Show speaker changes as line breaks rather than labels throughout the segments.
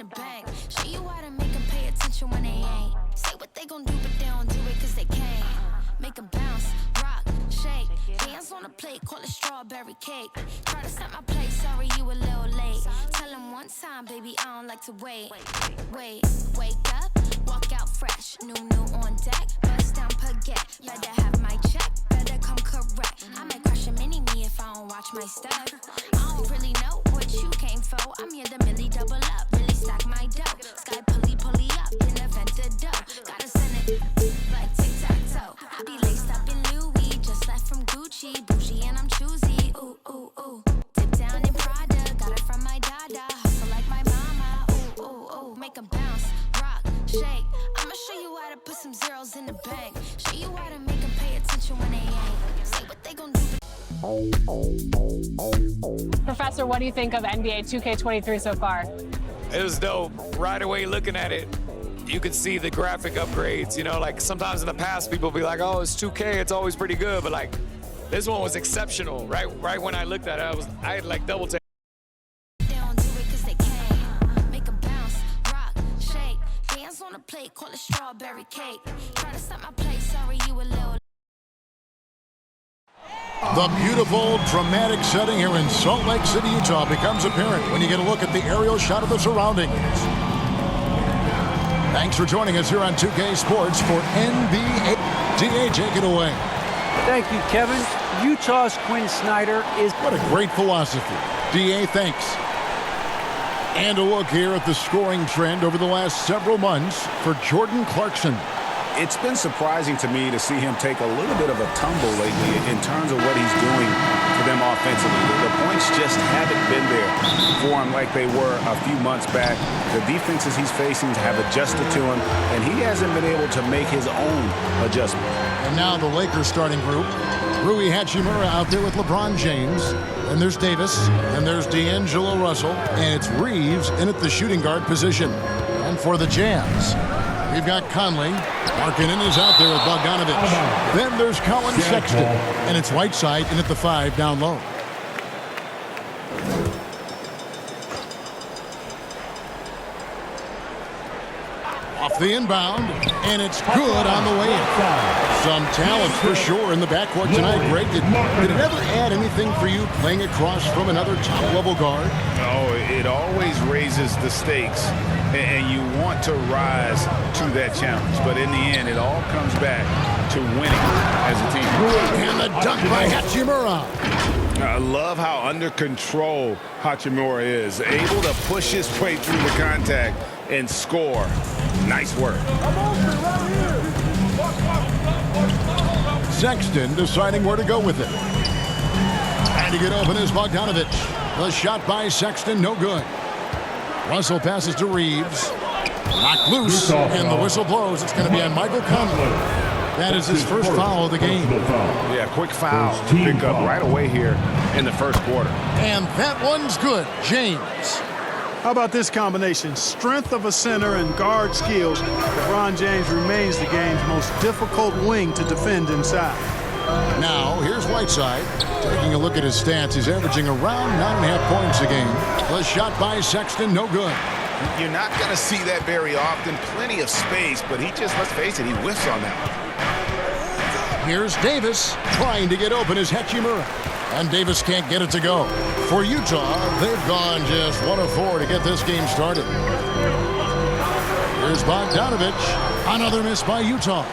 the bank. Show you how to make them pay attention when they ain't. Say what they gon' do, but they don't do it cause they can't. Make them bounce, rock, shake. Hands on the plate, call it strawberry cake. Try to set my place, sorry you a little late. Tell them one time, baby, I don't like to wait. Wake up, walk out fresh. New on deck, bust down baguette. Better have my check, better come correct. I might crush a mini-me if I don't watch my step. I don't really know what you came for. I'm here to really double up, really stack my dough. Sky pulley up, then event the dough. Gotta send it like tic-tac-toe. I be laced up in Louis, just left from Gucci. Bougie and I'm choosy, ooh, ooh, ooh. Dip down in Prada, got it from my dada. Hustle like my mama, ooh, ooh, ooh. Make 'em bounce, rock, shake. I'ma show you how to put some zeros in the bank. Show you how to make 'em pay attention when they ain't. Say what they gon' do.
Professor, what do you think of NBA 2K23 so far?
It was dope. Right away looking at it, you could see the graphic upgrades. You know, like sometimes in the past people be like, oh, it's 2K, it's always pretty good. But like this one was exceptional. Right when I looked at it, I had like double take.
They don't do it cause they can't. Make 'em bounce, rock, shake. Hands on the plate, call it strawberry cake. Try to set my place, sorry you a little.
The beautiful, dramatic setting here in Salt Lake City, Utah becomes apparent when you get a look at the aerial shot of the surroundings. Thanks for joining us here on 2K Sports for NBA. DA, take it away.
Thank you, Kevin. Utah's Quinn Snyder is...
What a great philosophy. DA, thanks. And a look here at the scoring trend over the last several months for Jordan Clarkson.
It's been surprising to me to see him take a little bit of a tumble lately in terms of what he's doing for them offensively. The points just haven't been there for him like they were a few months back. The defenses he's facing have adjusted to him, and he hasn't been able to make his own adjustment.
And now the Lakers starting group. Rui Hachimura out there with LeBron James. And there's Davis. And there's D'Angelo Russell. And it's Reeves in at the shooting guard position. And for the Jazz, we've got Conley. Markkanen is out there with Bogdanovic. Then there's Colin Sexton. And it's Whiteside in at the 5 down low. Off the inbound. And it's good on the way in. Some talent for sure in the backcourt tonight, Greg. Did it ever add anything for you playing across from another top-level guard?
Oh, it always raises the stakes, and you want to rise to that challenge. But in the end, it all comes back to winning as a team.
And the dunk by Hachimura.
I love how under control Hachimura is. Able to push his way through the contact and score. Nice work.
Sexton deciding where to go with it. Trying to get open is Bogdanovic. The shot by Sexton, no good. Russell passes to Reeves. Knocked loose, and the whistle blows. It's going to be on Michael Conley. That is his first foul of the game.
Yeah, quick foul to pick up right away here in the first quarter.
And that one's good. James.
How about this combination? Strength of a center and guard skills. LeBron James remains the game's most difficult wing to defend inside.
Now, here's Whiteside. Taking a look at his stats, he's averaging around 9.5 points a game. The shot by Sexton, no good.
You're not going to see that very often. Plenty of space, but he just, let's face it, he whiffs on that one.
Here's Davis. Trying to get open is Hachimura. And Davis can't get it to go. For Utah, they've gone just 1 of 4 to get this game started. Here's Bogdanovic. Another miss by Utah.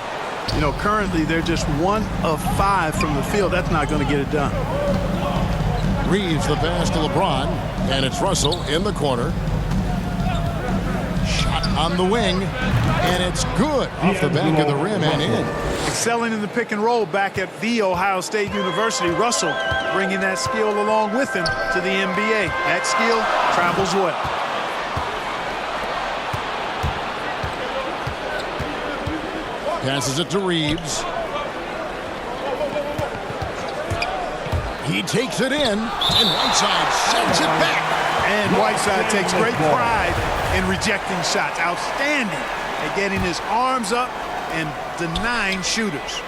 You know, currently they're just 1 of 5 from the field. That's not going to get it done.
Reeves the pass to LeBron. And it's Russell in the corner. Shot on the wing. And it's good off the back of the rim and in.
Excelling in the pick and roll back at The Ohio State University. Russell bringing that skill along with him to the NBA. That skill travels well.
Passes it to Reeves. He takes it in, and Whiteside sends it back.
And Whiteside takes great pride in rejecting shots. Outstanding at getting his arms up and denying shooters.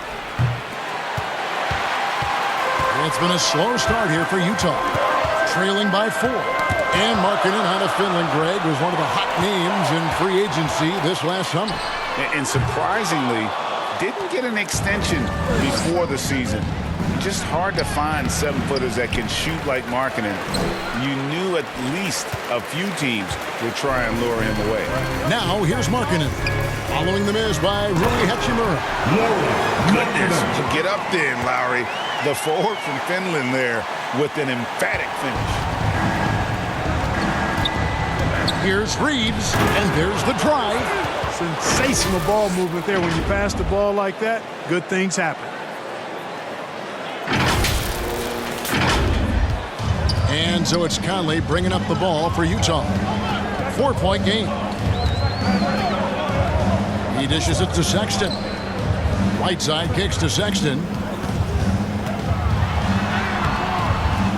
It's been a slow start here for Utah. trailing by 4. And Markkanen out of Finland, Greg, was one of the hot names in free agency this last summer.
And surprisingly, didn't get an extension before the season. Just hard to find 7-footers that can shoot like Markkanen. You knew at least a few teams would try and lure him away.
Now here's Markkanen, following the miss by Rui Hachimura.
Goodness, get up then, Lowry. The forward from Finland there with an emphatic finish.
Here's Reeves, and there's the drive.
Sensational ball movement there. When you pass the ball like that, good things happen.
And so it's Conley bringing up the ball for Utah. 4-point game. He dishes it to Sexton. Whiteside kicks to Sexton.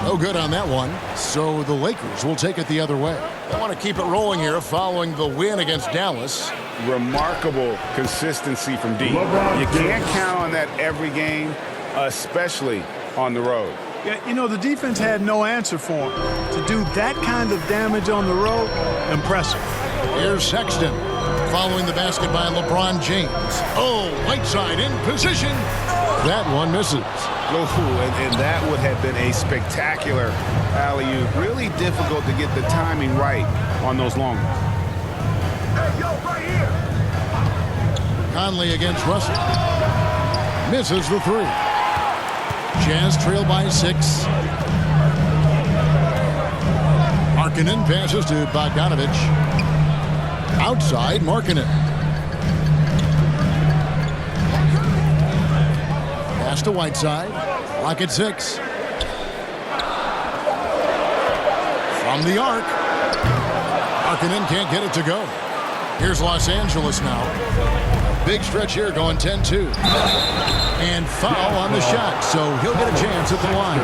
No good on that one. So the Lakers will take it the other way. They want to keep it rolling here following the win against Dallas.
Remarkable consistency from D. You can't count on that every game, especially on the road.
Yeah, you know, the defense had no answer for him. To do that kind of damage on the road, impressive.
Here's Sexton following the basket by LeBron James. Oh, Whiteside in position. That one misses.
Oh, and that would have been a spectacular alley-oop. Really difficult to get the timing right on those long ones. Hey, yo, right here.
Conley against Russell. Misses the 3. Jazz trail by 6. Markkanen passes to Bogdanovich. Outside, Markkanen. Pass to Whiteside. Clock at 6. From the arc. Markkanen can't get it to go. Here's Los Angeles now. Big stretch here going 10-2. And foul on the shot, so he'll get a chance at the line.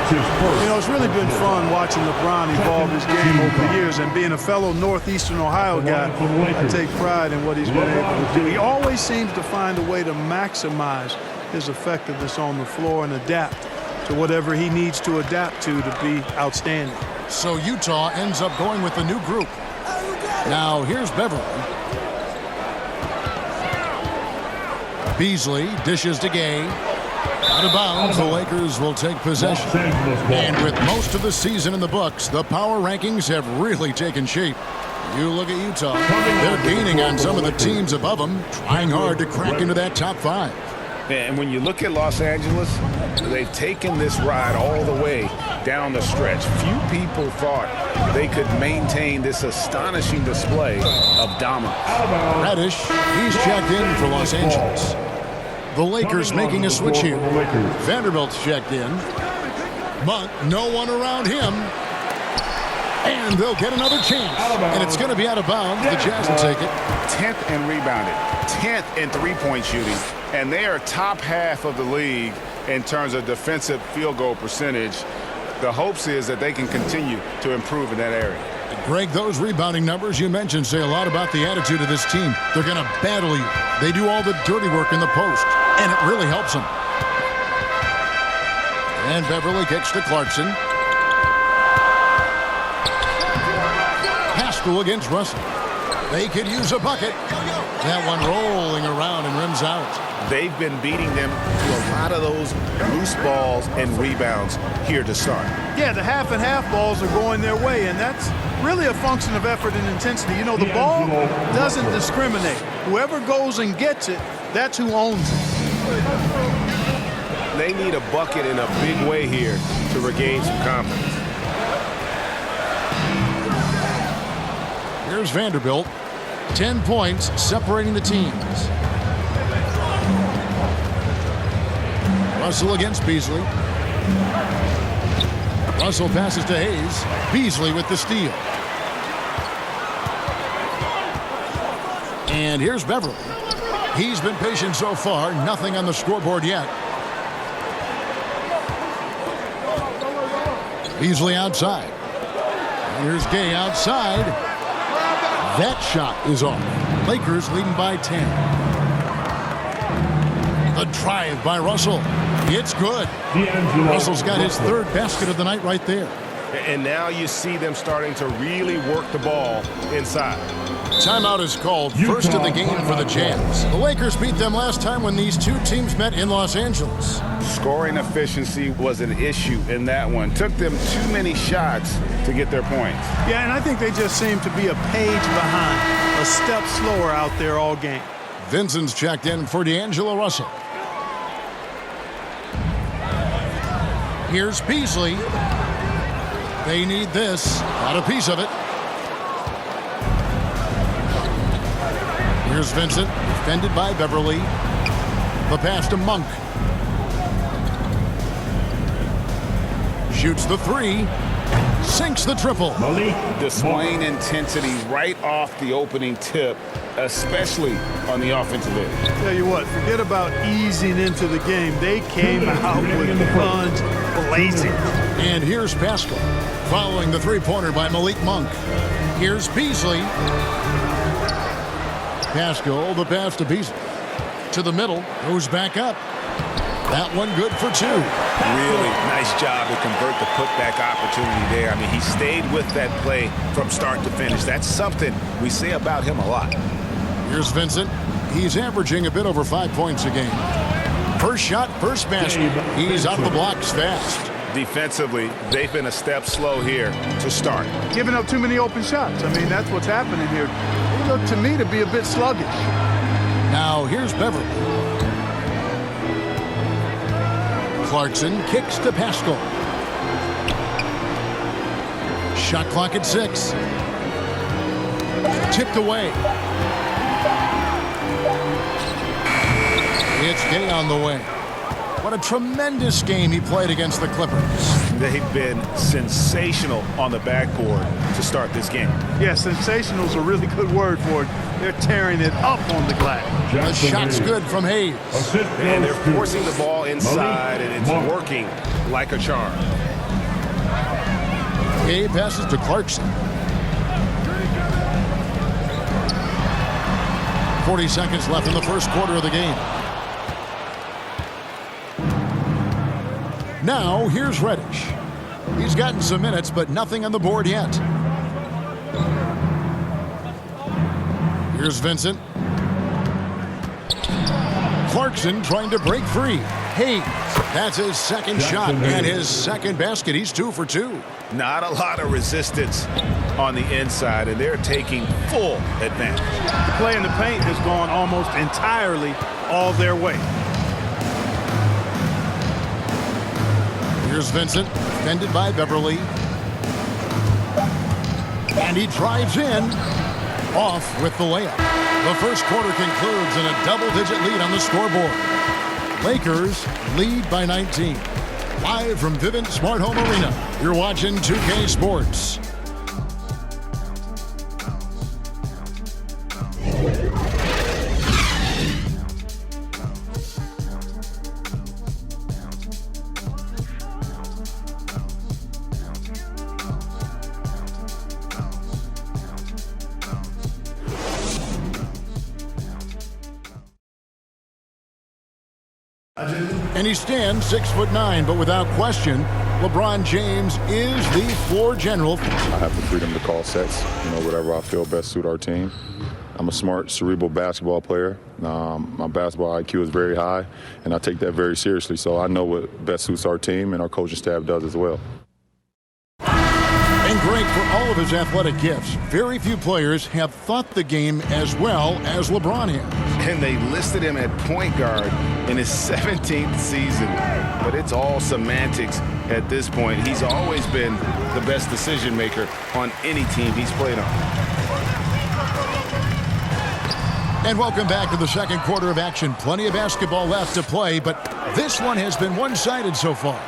You know, it's really been fun watching LeBron evolve his game over the years, and being a fellow Northeastern Ohio guy, I take pride in what he's been able to do. He always seems to find a way to maximize his effectiveness on the floor and adapt to whatever he needs to adapt to be outstanding.
So Utah ends up going with the new group. Now here's Beverly. Beasley dishes to Gay. Out of bounds, the Lakers will take possession. And with most of the season in the books, the power rankings have really taken shape. You look at Utah, they're gaining on some of the teams above them, trying hard to crack into that top 5.
And when you look at Los Angeles, they've taken this ride all the way down the stretch. Few people thought they could maintain this astonishing display of dominance.
Reddish, he's checked in for Los Angeles. The Lakers making a switch here. Vanderbilt's checked in. Monk, no one around him. And they'll get another chance. And it's going to be out of bounds. The Jazz will take it.
10th and rebounded. 10th in three-point shooting. And they are top half of the league in terms of defensive field goal percentage. The hopes is that they can continue to improve in that area.
Greg, those rebounding numbers you mentioned say a lot about the attitude of this team. They're going to battle you. They do all the dirty work in the post, and it really helps them. And Beverly kicks to Clarkson. Haskell against Russell. They could use a bucket. That one rolling around and rims out.
They've been beating them to a lot of those loose balls and rebounds here to start.
Yeah, the half and half balls are going their way, and that's really a function of effort and intensity. You know, the ball doesn't discriminate. Whoever goes and gets it, that's who owns it.
They need a bucket in a big way here to regain some confidence.
Here's Vanderbilt. 10 points separating the teams. Russell against Beasley. Russell passes to Hayes. Beasley with the steal. And here's Beverly. He's been patient so far. Nothing on the scoreboard yet. Beasley outside. And here's Gay outside. That shot is off. Lakers leading by 10. The drive by Russell. It's good. Russell's got his third basket of the night right there.
And now you see them starting to really work the ball inside.
Timeout is called. First of the game for the Jazz. The Lakers beat them last time when these two teams met in Los Angeles.
Scoring efficiency was an issue in that one. Took them too many shots to get their points.
Yeah, and I think they just seem to be a page behind, a step slower out there all game.
Vincent's checked in for D'Angelo Russell. Here's Beasley. They need this. Got a piece of it. Here's Vincent, defended by Beverly. The pass to Monk. Shoots the three. Sinks the triple.
Displaying intensity right off the opening tip, especially on the offensive end.
Tell you what, forget about easing into the game. They came out with guns blazing.
And here's Pascal, following the three-pointer by Malik Monk. Here's Beasley. Pascal, the pass to Beasley. To the middle, goes back up. That one good for two.
Really nice job to convert the putback opportunity there. I mean, he stayed with that play from start to finish. That's something we say about him a lot.
Here's Vincent. He's averaging a bit over 5 points a game. First shot, first basket. He's out of the blocks fast.
Defensively, they've been a step slow here to start.
Giving up too many open shots. I mean, that's what's happening here. They look to me to be a bit sluggish.
Now here's Beverly. Clarkson kicks to Pascal. Shot clock at 6. Tipped away. It's Gay on the way. What a tremendous game he played against the Clippers.
They've been sensational on the backboard to start this game.
Yeah, sensational is a really good word for it. They're tearing it up on the glass.
The shot's good from Hayes.
And they're forcing the ball inside, and it's working like a charm.
Gay passes to Clarkson. 40 seconds left in the first quarter of the game. Now, here's Reddish. He's gotten some minutes, but nothing on the board yet. Here's Vincent. Clarkson trying to break free. Hayes, that's his second shot and his second basket. He's 2 for 2.
Not a lot of resistance on the inside, and they're taking full advantage.
The play in the paint has gone almost entirely all their way.
Here's Vincent, defended by Beverly. And he drives in, off with the layup. The first quarter concludes in a double-digit lead on the scoreboard. Lakers lead by 19. Live from Vivint Smart Home Arena, you're watching 2K Sports. And he stands 6'9", but without question, LeBron James is the floor general.
I have the freedom to call sets, whatever I feel best suit our team. I'm a smart, cerebral basketball player. My basketball IQ is very high, and I take that very seriously. So I know what best suits our team, and our coaching staff does as well.
And Greg, for all of his athletic gifts, very few players have thought the game as well as LeBron has.
And they listed him at point guard in his 17th season. But it's all semantics at this point. He's always been the best decision maker on any team he's played on.
And welcome back to the second quarter of action. Plenty of basketball left to play, but this one has been one-sided so far.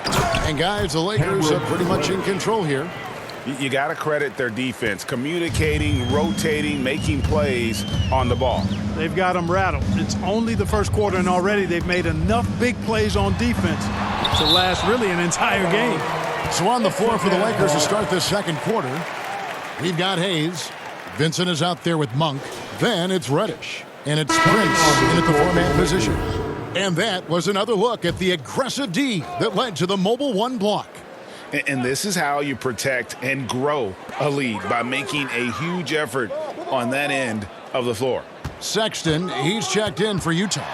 And guys, the Lakers are pretty much in control here.
You got to credit their defense, communicating, rotating, making plays on the ball.
They've got them rattled. It's only the first quarter, and already they've made enough big plays on defense to last really an entire game.
So on the floor for the Lakers to start this second quarter, we've got Hayes. Vincent is out there with Monk. Then it's Reddish. And it's Prince in at the four-man position. And that was another look at the aggressive D that led to the Mobile One block.
And this is how you protect and grow a lead, by making a huge effort on that end of the floor.
Sexton, he's checked in for Utah.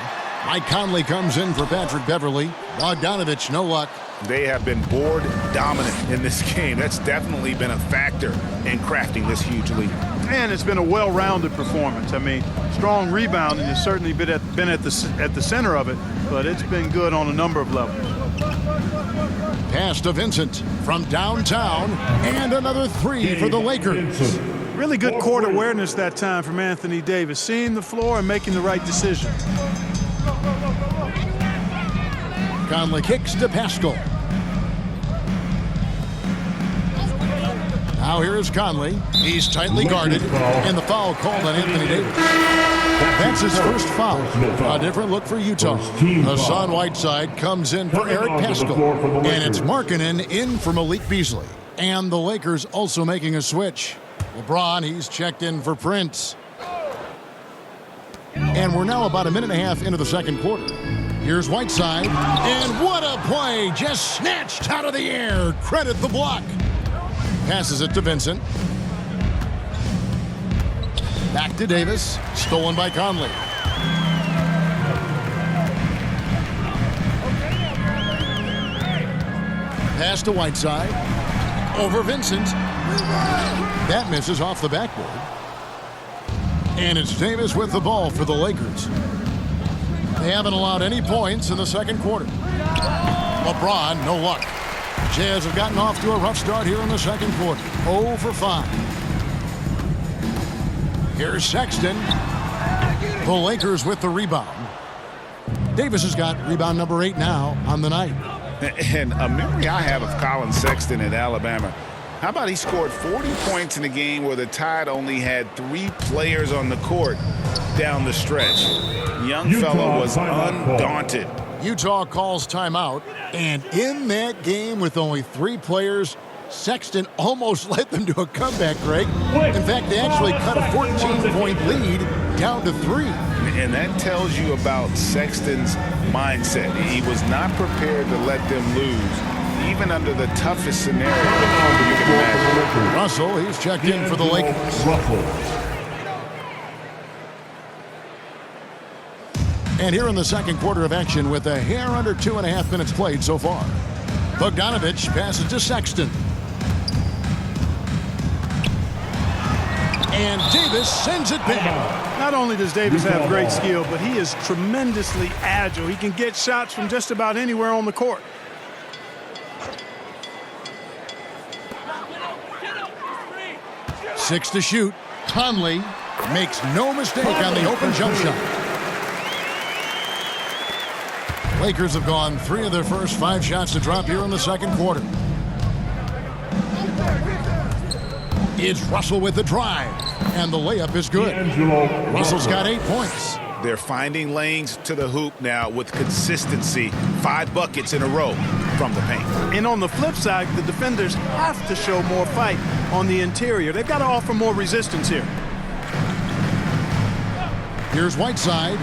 Mike Conley comes in for Patrick Beverly. Bogdanovich, no luck.
They have been board dominant in this game. That's definitely been a factor in crafting this huge lead.
And it's been a well-rounded performance. I mean, strong rebounding has certainly been at the center of it, but it's been good on a number of levels.
Pass to Vincent from downtown, and another three for the Lakers.
Really good court awareness that time from Anthony Davis, seeing the floor and making the right decision.
Conley kicks to Pascal. Now here is Conley. He's tightly guarded, and the foul called on Anthony Davis. That's his first foul. A different look for Utah. Hassan Whiteside comes in for Eric Pascal, and it's Markkanen in for Malik Beasley. And the Lakers also making a switch. LeBron, he's checked in for Prince. And we're now about a minute and a half into the second quarter. Here's Whiteside, and what a play! Just snatched out of the air. Credit the block. Passes it to Vincent. Back to Davis. Stolen by Conley. Pass to Whiteside. Over Vincent. That misses off the backboard. And it's Davis with the ball for the Lakers. They haven't allowed any points in the second quarter. LeBron, no luck. Jazz have gotten off to a rough start here in the second quarter. 0 for 5. Here's Sexton. The Lakers with the rebound. Davis has got rebound number 8 now on the night.
And a memory I have of Colin Sexton at Alabama. How about he scored 40 points in a game where the Tide only had 3 players on the court down the stretch. Young fella was undaunted.
Utah calls timeout, and in that game with only 3 players, Sexton almost led them to a comeback, Greg. In fact, they actually cut a 14-point lead down to 3.
And that tells you about Sexton's mindset. He was not prepared to let them lose, even under the toughest scenario you can imagine.
Russell, he's checked in for the Lakers. And here in the second quarter of action with a hair under 2.5 minutes played so far. Bogdanovich passes to Sexton. And Davis sends it back.
Not only does Davis have great skill, but he is tremendously agile. He can get shots from just about anywhere on the court.
Six to shoot. Conley makes no mistake on the open jump shot. Lakers have gone 3 of their first 5 shots to drop here in the second quarter. It's Russell with the drive, and the layup is good. Russell's got 8 points.
They're finding lanes to the hoop now with consistency. 5 buckets in a row from the paint.
And on the flip side, the defenders have to show more fight on the interior. They've got to offer more resistance here.
Here's Whiteside.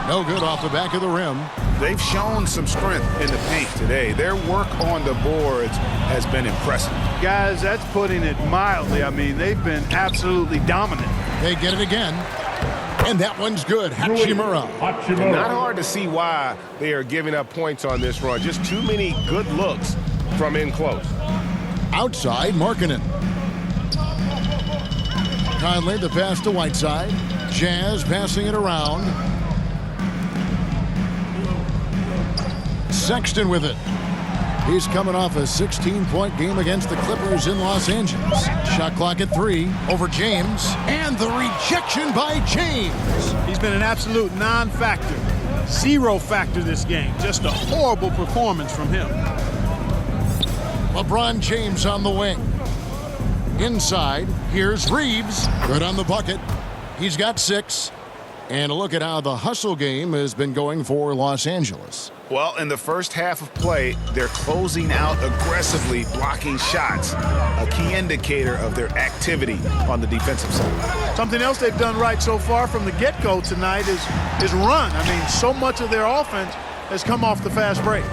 No good off the back of the rim.
They've shown some strength in the paint today. Their work on the boards has been impressive.
Guys, that's putting it mildly. I mean, they've been absolutely dominant.
They get it again. And that one's good. Hachimura.
Not hard to see why they are giving up points on this run. Just too many good looks from in close.
Outside, Markkanen. Conley, the pass to Whiteside. Jazz passing it around. Sexton with it. He's coming off a 16-point game against the Clippers in Los Angeles. Shot clock at 3 over James. And the rejection by James.
He's been an absolute non-factor. 0 factor this game. Just a horrible performance from him.
LeBron James on the wing. Inside, here's Reeves. Good on the bucket. He's got 6. And a look at how the hustle game has been going for Los Angeles.
Well, in the first half of play, they're closing out aggressively, blocking shots, a key indicator of their activity on the defensive side.
Something else they've done right so far from the get-go tonight is run. I mean, so much of their offense has come off the fast break.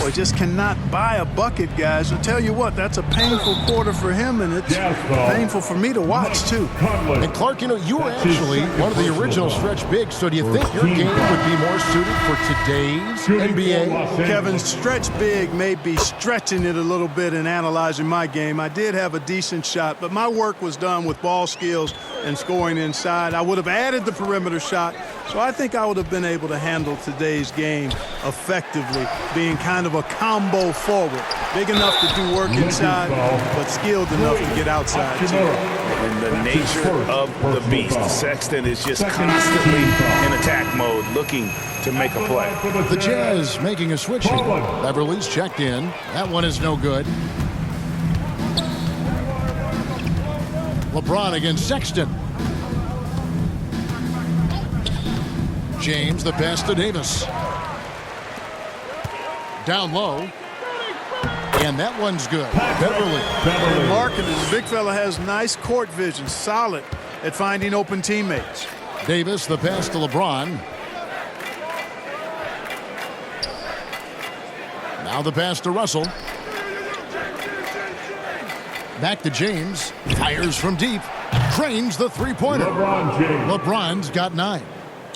Boy, just cannot buy a bucket, guys. I'll tell you what, that's a painful quarter for him, and it's painful for me to watch, too.
And Clark, you know, you were actually one of the original stretch bigs, so do you think your game would be more suited for today's NBA?
Kevin, stretch big may be stretching it a little bit in analyzing my game. I did have a decent shot, but my work was done with ball skills and scoring inside. I would have added the perimeter shot, so I think I would have been able to handle today's game effectively, being kind of a combo forward. Big enough to do work inside, but skilled enough to get outside, too.
And the nature of the beast, Sexton is just constantly in attack mode, looking to make a play.
The Jazz making a switch here. Beverly's checked in. That one is no good. LeBron against Sexton. James, the pass to Davis. Down low. And that one's good. Beverly.
And Larkin, this big fella, has nice court vision, solid at finding open teammates.
Davis, the pass to LeBron. Now the pass to Russell. Back to James. Fires from deep. Drains the three-pointer. LeBron's got 9.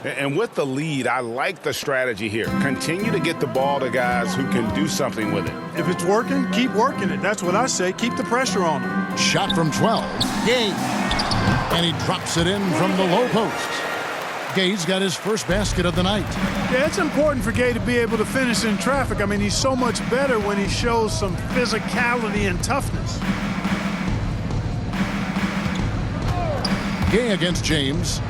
And with the lead, I like the strategy here. Continue to get the ball to guys who can do something with it.
If it's working, keep working it. That's what I say. Keep the pressure on him.
Shot from 12. Gay. And he drops it in from the low post. Gay's got his first basket of the night.
Yeah, it's important for Gay to be able to finish in traffic. I mean, he's so much better when he shows some physicality and toughness.
Gay against James.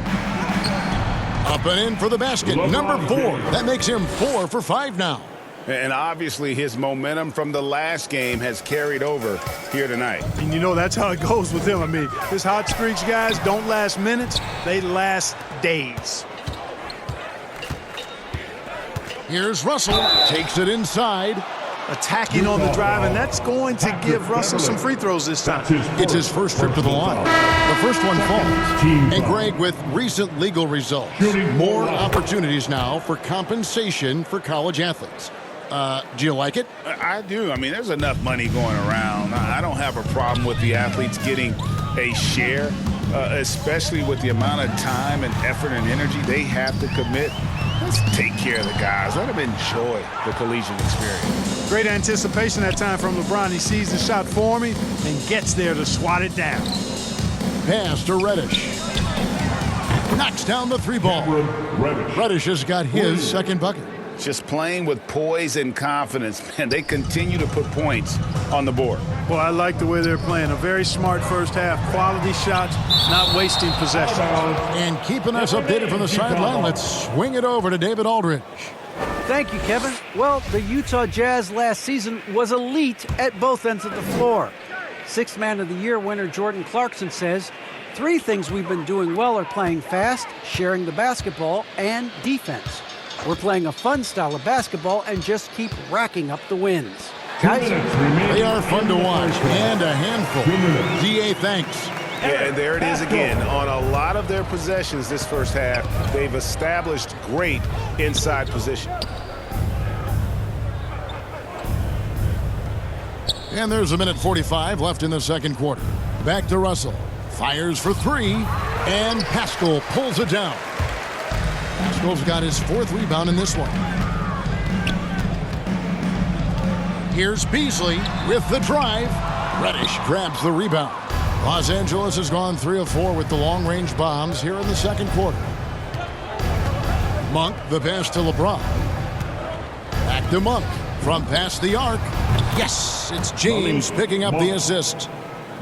Up and in for the basket. Number 4. That makes him 4 for 5 now.
And obviously his momentum from the last game has carried over here tonight.
And you know that's how it goes with him. I mean, his hot streaks, guys, don't last minutes. They last days.
Here's Russell. Takes it inside.
Attacking on the drive, and that's going to give Russell some free throws this time.
It's his first trip to the line. The first one falls. And Greg, with recent legal results, more opportunities now for compensation for college athletes. Do you like it?
I do. I mean, there's enough money going around. I don't have a problem with the athletes getting a share, especially with the amount of time and effort and energy they have to commit. Let's take care of the guys. Let them enjoy the collegiate experience.
Great anticipation that time from LeBron. He sees the shot forming and gets there to swat it down.
Pass to Reddish. Knocks down the 3 ball. Reddish has got his second bucket.
Just playing with poise and confidence, man. They continue to put points on the board.
Well, I like the way they're playing. A very smart first half. Quality shots, not wasting possessions.
And keeping us updated from the sideline, let's swing it over to David Aldridge.
Thank you, Kevin. Well, the Utah Jazz last season was elite at both ends of the floor. Sixth Man of the Year winner Jordan Clarkson says, 3 things we've been doing well are playing fast, sharing the basketball, and defense. We're playing a fun style of basketball and just keep racking up the wins. Guys,
they are fun to watch and a handful. DA, thanks.
Yeah, and there it is again. On a lot of their possessions this first half, they've established great inside position.
And there's 1:45 left in the second quarter. Back to Russell. Fires for 3, and Pascal pulls it down. Pascal's got his 4th rebound in this one. Here's Beasley with the drive. Reddish grabs the rebound. Los Angeles has gone 3 of 4 with the long-range bombs here in the second quarter. Monk, the pass to LeBron. Back to Monk from past the arc. Yes, it's James picking up the assist.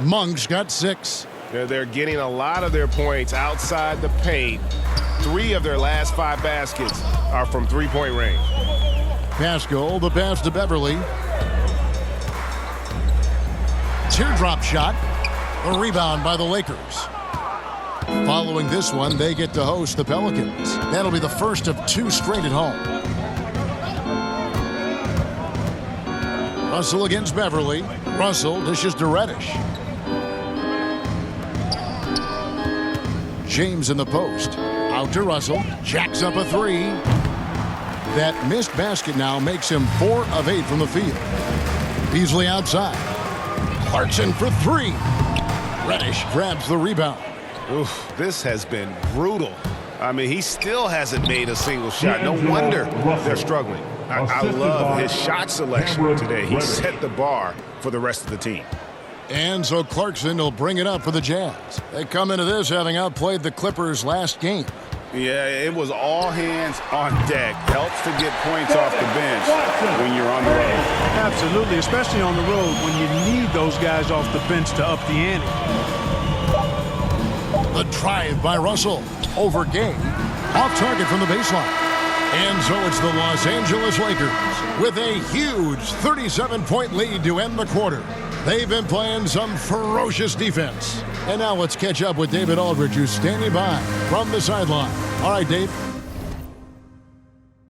Monk's got 6.
They're getting a lot of their points outside the paint. 3 of their last 5 baskets are from three-point range.
Pascal, the pass to Beverly. Teardrop shot. A rebound by the Lakers. Following this one, they get to host the Pelicans. That'll be the first of 2 straight at home. Russell against Beverly. Russell dishes to Reddish. James in the post. Out to Russell. Jacks up a 3. That missed basket now makes him 4 of 8 from the field. Beasley outside. Clarkson for 3. Reddish grabs the rebound.
Oof, this has been brutal. I mean, he still hasn't made a single shot. No wonder they're struggling. I love his shot selection today. He set the bar for the rest of the team.
And so Clarkson will bring it up for the Jazz. They come into this having outplayed the Clippers last game.
Yeah, it was all hands on deck. Helps to get points off the bench when you're on the road.
Absolutely, especially on the road when you need those guys off the bench to up the ante.
The drive by Russell over Gay. Off target from the baseline. And so it's the Los Angeles Lakers with a huge 37-point lead to end the quarter. They've been playing some ferocious defense. And now let's catch up with David Aldridge, who's standing by from the sideline. All right, Dave.